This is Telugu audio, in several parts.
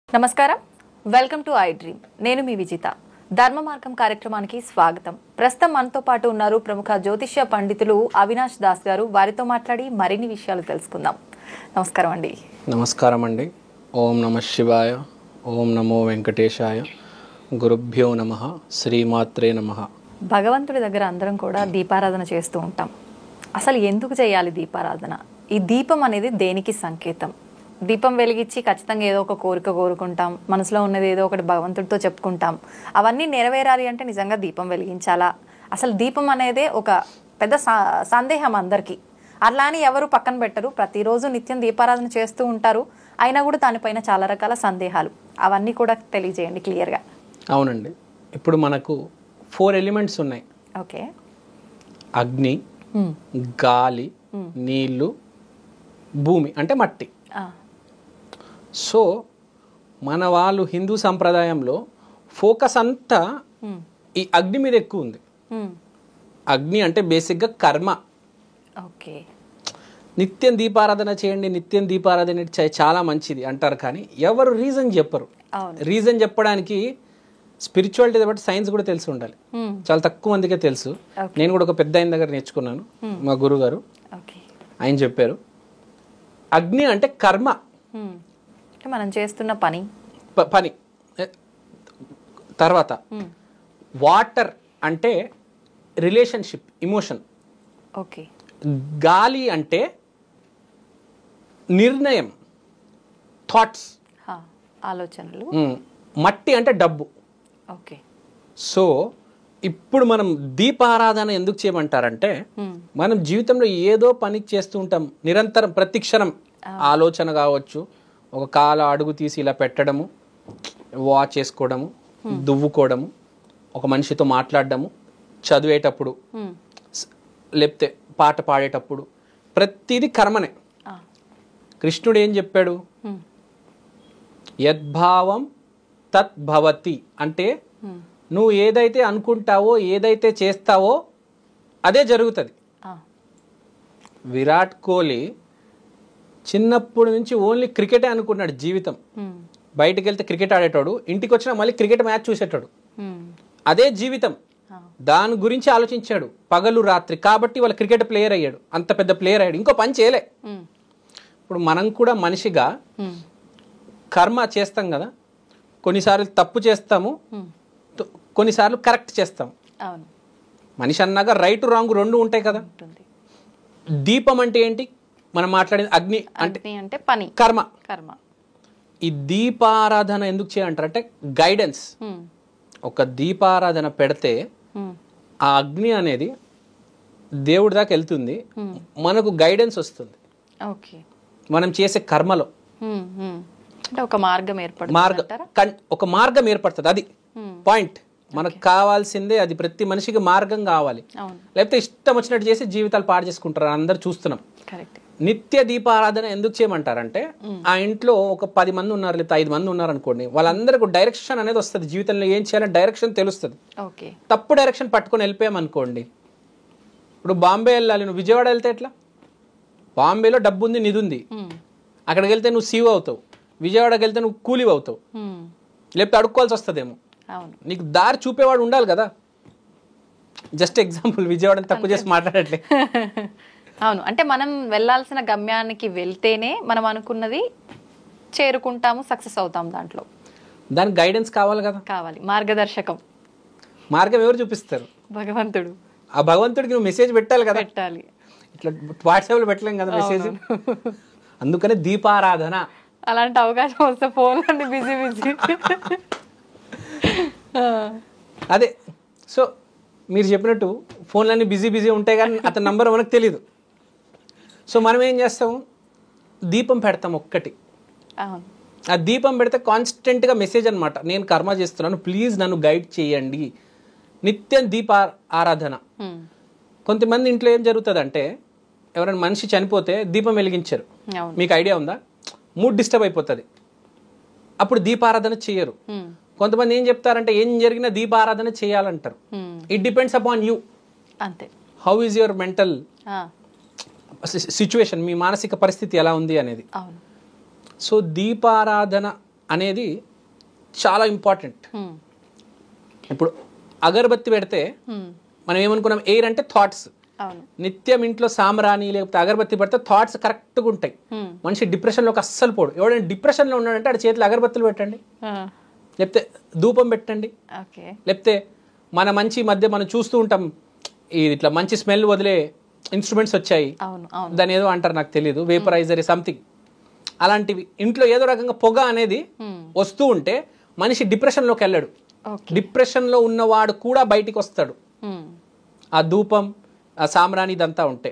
నమస్కారం, వెల్కమ్ టు ఐ డ్రీమ్. నేను మీ విజిత. ధర్మ మార్గం కార్యక్రమానికి స్వాగతం. ప్రస్తుతం మనతో పాటు ఉన్నారు ప్రముఖ జ్యోతిష్య పండితులు అవినాష్ దాస్ గారు. వారితో మాట్లాడి మరిన్ని విషయాలు తెలుసుకుందాం. నమస్కారం అండి. నమస్కారం అండి. ఓం నమ శివాయ, ఓం నమో వెంకటేశాయ, గురుభ్యో నమః, శ్రీమాత్రే నమః. భగవంతుడి దగ్గర అందరం కూడా దీపారాధన చేస్తూ ఉంటాం. అసలు ఎందుకు చేయాలి దీపారాధన? ఈ దీపం అనేది దేనికి సంకేతం? దీపం వెలిగించి ఖచ్చితంగా ఏదో ఒక కోరిక కోరుకుంటాం, మనసులో ఉన్నది ఏదో ఒకటి భగవంతుడితో చెప్పుకుంటాం. అవన్నీ నెరవేరాలి అంటే నిజంగా దీపం వెలిగించాలా? అసలు దీపం అనేది ఒక పెద్ద సందేహం అందరికీ. అట్లా అని ఎవరు పక్కన పెట్టరు, ప్రతిరోజు నిత్యం దీపారాధన చేస్తూ ఉంటారు. అయినా కూడా దానిపైన చాలా రకాల సందేహాలు. అవన్నీ కూడా తెలియజేయండి క్లియర్గా. అవునండి, ఇప్పుడు మనకు 4 ఎలిమెంట్స్ ఉన్నాయి. ఓకే. అగ్ని, గాలి, నీళ్లు, భూమి అంటే మట్టి. సో మన వాళ్ళు హిందూ సంప్రదాయంలో ఫోకస్ అంతా ఈ అగ్ని మీద ఎక్కువ ఉంది. అగ్ని అంటే బేసిక్గా కర్మ. ఓకే. నిత్యం దీపారాధన చేయండి, నిత్యం దీపారాధన చాలా మంచిది అంటారు, కానీ ఎవరు రీజన్ చెప్పరు. రీజన్ చెప్పడానికి స్పిరిచువాలిటీ బట్టి సైన్స్ కూడా తెలిసి ఉండాలి. చాలా తక్కువ మందికే తెలుసు. నేను కూడా ఒక పెద్ద ఆయన దగ్గర నేర్చుకున్నాను, మా గురువు గారు. ఆయన చెప్పారు అగ్ని అంటే కర్మ, మనం చేస్తున్న పని. తర్వాత వాటర్ అంటే రిలేషన్షిప్, ఇమోషన్. ఓకే. గాలి అంటే నిర్ణయం, థాట్స్, ఆలోచనలు. మట్టి అంటే డబ్బు. ఓకే. సో ఇప్పుడు మనం దీపారాధన ఎందుకు చేయమంటారంటే, మనం జీవితంలో ఏదో పని చేస్తూ ఉంటాం నిరంతరం, ప్రతి క్షణం. ఆలోచన కావచ్చు, ఒక కాలు అడుగు తీసి ఇలా పెట్టడము, వాచ్ చేసుకోవడము, దువ్వుకోవడము, ఒక మనిషితో మాట్లాడడము, చదివేటప్పుడు, లేకపోతే పాట పాడేటప్పుడు, ప్రతిదీ కర్మనే. కృష్ణుడు ఏం చెప్పాడు? యద్భావం తద్భవతి అంటే నువ్వు ఏదైతే అనుకుంటావో, ఏదైతే చేస్తావో అదే జరుగుతుంది. విరాట్ కోహ్లీ చిన్నప్పటి నుంచి ఓన్లీ క్రికెటే అనుకున్నాడు జీవితం. బయటకు వెళ్తే క్రికెట్ ఆడేటాడు, ఇంటికి వచ్చినా మళ్ళీ క్రికెట్ మ్యాచ్ చూసేటాడు. అదే జీవితం. దాని గురించి ఆలోచించాడు పగలు రాత్రి. కాబట్టి వాళ్ళ క్రికెట్ ప్లేయర్ అయ్యాడు, అంత పెద్ద ప్లేయర్ అయ్యాడు. ఇంకో పని చేయలే. ఇప్పుడు మనం కూడా మనిషిగా కర్మ చేస్తాం కదా, కొన్నిసార్లు తప్పు చేస్తాము, కొన్నిసార్లు కరెక్ట్ చేస్తాం. మనిషి అన్నాక రైట్ రాంగ్ రెండు ఉంటాయి కదా. దీపం అంటే ఏంటి? మనం మాట్లాడేది అగ్ని అంటే పని, కర్మ. కర్మ. ఈ దీపారాధన ఎందుకు చేయాలంటారంటే గైడెన్స్. ఒక దీపారాధన పెడితే ఆ అగ్ని అనేది దేవుడి దాకా వెళ్తుంది, మనకు గైడెన్స్ వస్తుంది. మనం చేసే కర్మలో ఒక మార్గం ఏర్పడుతుంది. అది పాయింట్. మనకు కావాల్సిందే అది. ప్రతి మనిషికి మార్గం కావాలి, లేకపోతే ఇష్టం వచ్చినట్టు చేసి జీవితాలు పాడు చేసుకుంటారు. అందరు చూస్తున్నాం. నిత్య దీపారాధన ఎందుకు చేయమంటారంటే, ఆ ఇంట్లో ఒక 10 మంది ఉన్నారు, లేకపోతే 5 మంది ఉన్నారు అనుకోండి, వాళ్ళందరికీ డైరెక్షన్ అనేది వస్తుంది. జీవితంలో ఏం చేయాలని డైరెక్షన్ తెలుస్తుంది. తప్పు డైరెక్షన్ పట్టుకొని వెళ్ళిపోయామనుకోండి, ఇప్పుడు బాంబే వెళ్ళాలి, నువ్వు విజయవాడ వెళ్తే ఎట్లా? బాంబేలో డబ్బు ఉంది, నిధి ఉంది. అక్కడికి వెళ్తే నువ్వు సీఓ అవుతావు, విజయవాడకి వెళ్తే నువ్వు కూలీ అవుతావు, లేకపోతే అడుక్కోవాల్సి వస్తుందేమో. నీకు దారి చూపేవాడు ఉండాలి కదా. జస్ట్ ఎగ్జాంపుల్, విజయవాడని తక్కువ చేసి మాట్లాడట్లే. అవును, అంటే మనం వెళ్ళాల్సిన గమ్యానికి వెళ్తేనే మనం అనుకున్నది చేరుకుంటాము, సక్సెస్ అవుతాం. దాంట్లో దానికి గైడెన్స్ కావాలి కదా. కావాలి, మార్గదర్శకం. మార్గం ఎవరు చూపిస్తారు? భగవంతుడు. ఆ భగవంతుడికి నువ్వు మెసేజ్ పెట్టాలి కదా. పెట్టాలి. ఇట్లా వాట్సాప్లో పెట్టలేం కదా మెసేజ్. అందుకనే దీపారాధన. అలాంటి అవకాశం వస్తే ఫోన్ అండి బిజీ బిజీ. అదే. సో మీరు చెప్పినట్టు ఫోన్లన్నీ బిజీ బిజీ ఉంటాయి, కానీ అతని నంబర్ మనకు తెలీదు. సో మనం ఏం చేస్తాం? దీపం పెడతాం ఒక్కటి. ఆ దీపం పెడితే కాన్స్టెంట్గా మెసేజ్ అనమాట, నేను కర్మ చేస్తున్నాను, ప్లీజ్ నన్ను గైడ్ చేయండి. నిత్యం దీప ఆరాధన. కొంతమంది ఇంట్లో ఏం జరుగుతుంది అంటే, ఎవరైనా మనిషి చనిపోతే దీపం వెలిగించారు, మీకు ఐడియా ఉందా? మూడ్ డిస్టర్బ్ అయిపోతుంది, అప్పుడు దీపారాధన చేయరు. కొంతమంది ఏం చెప్తారంటే, ఏం జరిగినా దీపారాధన చేయాలంటారు. It depends upon you. అంతే. How is your mental situation, మీ మానసిక పరిస్థితి ఎలా ఉంది అనేది. అవును. సో దీపారాధన అనేది చాలా ఇంపార్టెంట్. ఇప్పుడు అగరబత్తి పెడితే మనం ఏమనుకున్నాం, ఎయిర్ అంటే థాట్స్. నిత్యం ఇంట్లో సాంబ్రాణి లేకపోతే అగరబత్తి పెడితే థాట్స్ కరెక్ట్గా ఉంటాయి. మనిషి డిప్రెషన్లోకి అస్సలు పోడు. ఎవడైనా డిప్రెషన్లో ఉన్నాడంటే ఆడ చేతిలో అగరబత్తులు పెట్టండి, లేకపోతే ధూపం పెట్టండి, లేకపోతే మన మంచి మధ్య మనం చూస్తూ ఉంటాం ఇట్లా మంచి స్మెల్ వదిలే ఇన్స్ట్రుమెంట్స్ వచ్చాయి, దాని ఏదో అంటారు నాకు తెలియదు, వేపరైజర్ సంథింగ్, అలాంటివి ఇంట్లో ఏదో రకంగా పొగ అనేది వస్తూ ఉంటే మనిషి డిప్రెషన్లోకి వెళ్ళాడు. డిప్రెషన్లో ఉన్నవాడు కూడా బయటికి వస్తాడు ఆ ధూపం ఆ సాంబ్రాణి ఇదంతా ఉంటే.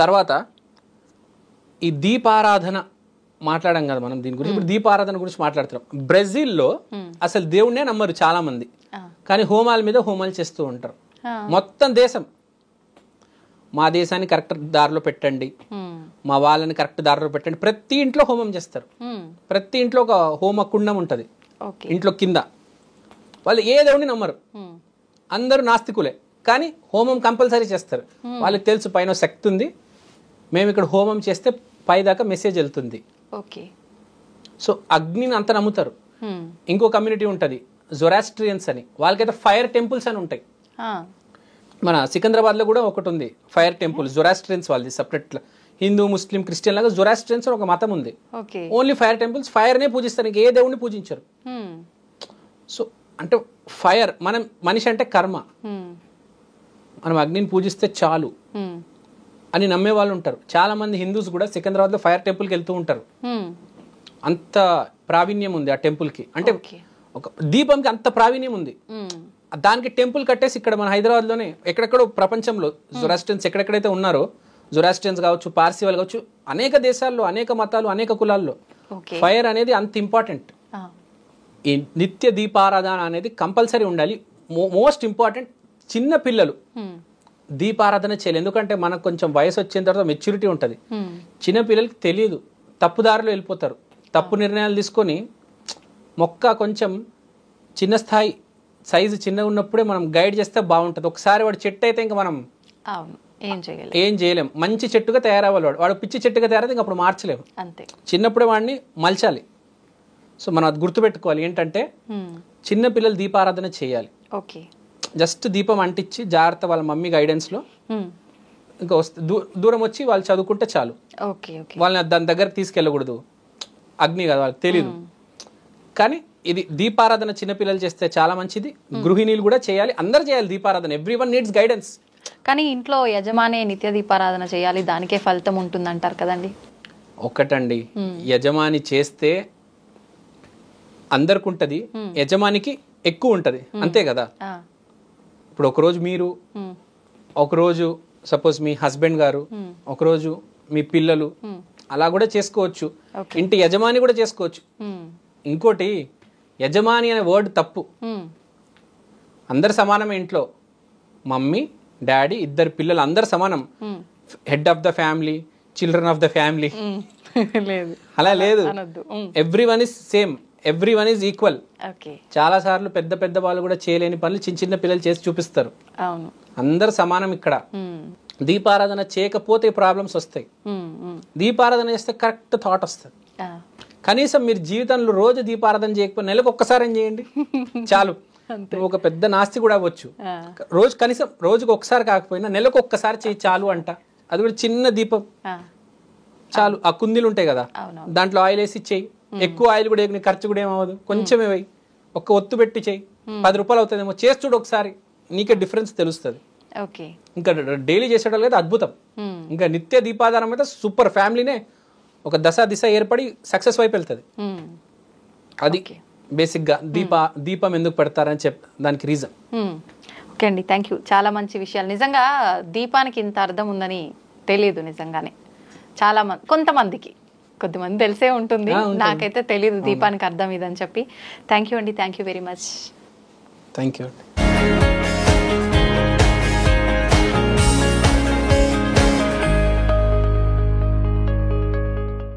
తర్వాత ఈ దీపారాధన మాట్లాడాం కదా మనం దీని గురించి. ఇప్పుడు దీపారాధన గురించి మాట్లాడుతున్నాం. బ్రెజిల్లో అసలు దేవుణ్ణే నమ్మరు చాలా మంది, కానీ హోమాల మీద హోమాలు చేస్తూ ఉంటారు. మొత్తం దేశం, మా దేశాన్ని కరెక్ట్ దారిలో పెట్టండి, మా వాళ్ళని కరెక్ట్ దారిలో పెట్టండి, ప్రతి ఇంట్లో హోమం చేస్తారు. ప్రతి ఇంట్లో ఒక హోమ కుండం ఉంటుంది ఇంట్లో కింద. వాళ్ళు ఏ దేవుడిని నమ్మరు, అందరూ నాస్తికులే, కానీ హోమం కంపల్సరీ చేస్తారు. వాళ్ళకి తెలుసు పైన శక్తి ఉంది, మేము ఇక్కడ హోమం చేస్తే పైదాకా మెసేజ్ వెళ్తుంది. సో అగ్నిని అంత నమ్ముతారు. ఇంకో కమ్యూనిటీ ఉంటుంది జొరాస్ట్రియన్స్ అని, వాళ్ళకైతే ఫైర్ టెంపుల్స్ అని ఉంటాయి. మన సికింద్రాబాద్ లో కూడా ఒకటి ఉంది ఫైర్ టెంపుల్, జొరాస్ట్రియన్స్ వాళ్ళది సపరేట్. హిందూ ముస్లిం క్రిస్టియన్ లాగా జొరాస్ట్రియన్స్ ఒక మతం ఉంది. ఓన్లీ ఫైర్ టెంపుల్స్, ఫైర్ నే పూజిస్తారు, ఏ దేవుడిని పూజించరు. సో అంటే ఫైర్, మనం మనిషి అంటే కర్మ, మనం అగ్నిని పూజిస్తే చాలు అని నమ్మే వాళ్ళు ఉంటారు. చాలా మంది హిందూస్ కూడా సికింద్రాబాద్ లో ఫైర్ టెంపుల్ కి వెళ్తూ ఉంటారు. అంత ప్రావీణ్యం ఉంది ఆ టెంపుల్ కి, అంటే ఒక దీపంకి అంత ప్రావీణ్యం ఉంది. దానికి టెంపుల్ కట్టేసి ఇక్కడ మన హైదరాబాద్ లోనే ఎక్కడెక్కడో ప్రపంచంలో జొరాస్ట్రియన్స్ ఎక్కడెక్కడైతే ఉన్నారో, జొరాస్ట్రియన్స్ కావచ్చు, పార్సీ వాళ్ళు కావచ్చు, అనేక దేశాల్లో అనేక మతాలు అనేక కులాల్లో ఫైర్ అనేది అంత ఇంపార్టెంట్. ఈ నిత్య దీపారాధన అనేది కంపల్సరీ ఉండాలి. మోస్ట్ ఇంపార్టెంట్, చిన్న పిల్లలు దీపారాధన చేయాలి. ఎందుకంటే మనకు కొంచెం వయసు వచ్చిన తర్వాత మెచ్యూరిటీ ఉంటుంది. చిన్న పిల్లలకి తెలియదు, తప్పుదారిలో వెళ్ళిపోతారు, తప్పు నిర్ణయాలు తీసుకొని. మొక్క కొంచెం చిన్న స్థాయి సైజు చిన్నగా ఉన్నప్పుడే మనం గైడ్ చేస్తే బాగుంటుంది. ఒకసారి వాడు చెట్టు అయితే ఇంకా మనం ఏం చేయలేం. మంచి చెట్టుగా తయారవ్వాలి. వాడు పిచ్చి చెట్టుగా తయారైతే ఇంక అప్పుడు మార్చలేము. చిన్నప్పుడే వాడిని మలచాలి. సో మనం అది గుర్తుపెట్టుకోవాలి ఏంటంటే చిన్న పిల్లలు దీపారాధన చేయాలి. జస్ట్ దీపం అంటించి జాగ్రత్త వాళ్ళ మమ్మీ గైడెన్స్ లో ఇంకా వస్తే దూరం వచ్చి వాళ్ళు చదువుకుంటే చాలు. వాళ్ళని దాని దగ్గరకు తీసుకెళ్ళకూడదు, అగ్ని కదా వాళ్ళకి తెలియదు. కానీ ఇది దీపారాధన చిన్నపిల్లలు చేస్తే చాలా మంచిది. గృహిణీలు కూడా చేయాలి, అందరు చేయాలి దీపారాధన. Everyone needs guidance. కానీ ఇంట్లో యజమాని నిత్య దీపారాధన చేయాలి, దానికే ఫలితం ఉంటుంది అంటారు కదండి. ఒక్కటండి, యజమాని చేస్తే అందరికి ఉంటది, యజమానికి ఎక్కువ ఉంటది, అంతే కదా. ఇప్పుడు ఒకరోజు మీరు, ఒకరోజు సపోజ్ మీ హస్బెండ్ గారు, ఒకరోజు మీ పిల్లలు, అలా కూడా చేసుకోవచ్చు. ఇంటి యజమాని కూడా చేసుకోవచ్చు. ఇంకోటి, యజమాని అనే వర్డ్ తప్పు. అందరు సమానమే ఇంట్లో. మమ్మీ డాడీ ఇద్దరు పిల్లలు అందరు సమానం. Head of the family, children of the family అలా లేదు. Everyone is same, everyone is equal. చాలా సార్లు పెద్ద పెద్ద వాళ్ళు కూడా చేయలేని పనులు చిన్న చిన్న పిల్లలు చేసి చూపిస్తారు. అందరు సమానం ఇక్కడ. దీపారాధన చేయకపోతే ప్రాబ్లమ్స్ వస్తాయి. దీపారాధన చేస్తే కరెక్ట్ థాట్ వస్తుంది. కనీసం మీరు జీవితంలో రోజు దీపారాధన చేయకపోతే నెలకు ఒక్కసారి చేయండి చాలు. ఒక పెద్ద నాస్తి కూడా అవ్వచ్చు. రోజు కనీసం రోజుకు ఒక్కసారి కాకపోయినా నెలకు ఒక్కసారి చేయి చాలు అంట. అది కూడా చిన్న దీపం చాలు. ఆ కుందీలు ఉంటాయి కదా, దాంట్లో ఆయిల్ వేసి చెయ్యి. ఎక్కువ ఆయిల్ కూడా ఖర్చు కూడా ఏమవ్వదు, కొంచెమే వేయి. ఒక్క ఒత్తు పెట్టి చెయ్యి, 10 రూపాయలు అవుతుందేమో. చేసి చూడు ఒకసారి, నీకే డిఫరెన్స్ తెలుస్తుంది. ఇంకా డైలీ చేసేటప్పుడు అయితే అద్భుతం. ఇంకా నిత్య దీపాధారం అయితే సూపర్. ఫ్యామిలీనే ఒక దిశ ఏర్పడి సక్సెస్ వైపు వెళ్తుంది. అది బేసిక్ గా దీపం ఎందుకు పెడతారని దానికి రీజన్. ఓకే అండి, థ్యాంక్ యూ. చాలా మంచి విషయాలు. నిజంగా దీపానికి ఇంత అర్థం ఉందని తెలియదు. నిజంగానే చాలా మంది, కొద్దిమంది తెలిసే ఉంటుంది, నాకైతే తెలియదు దీపానికి అర్థం ఇదని చెప్పి. థ్యాంక్ యూ అండి, thank you very much. Thank you.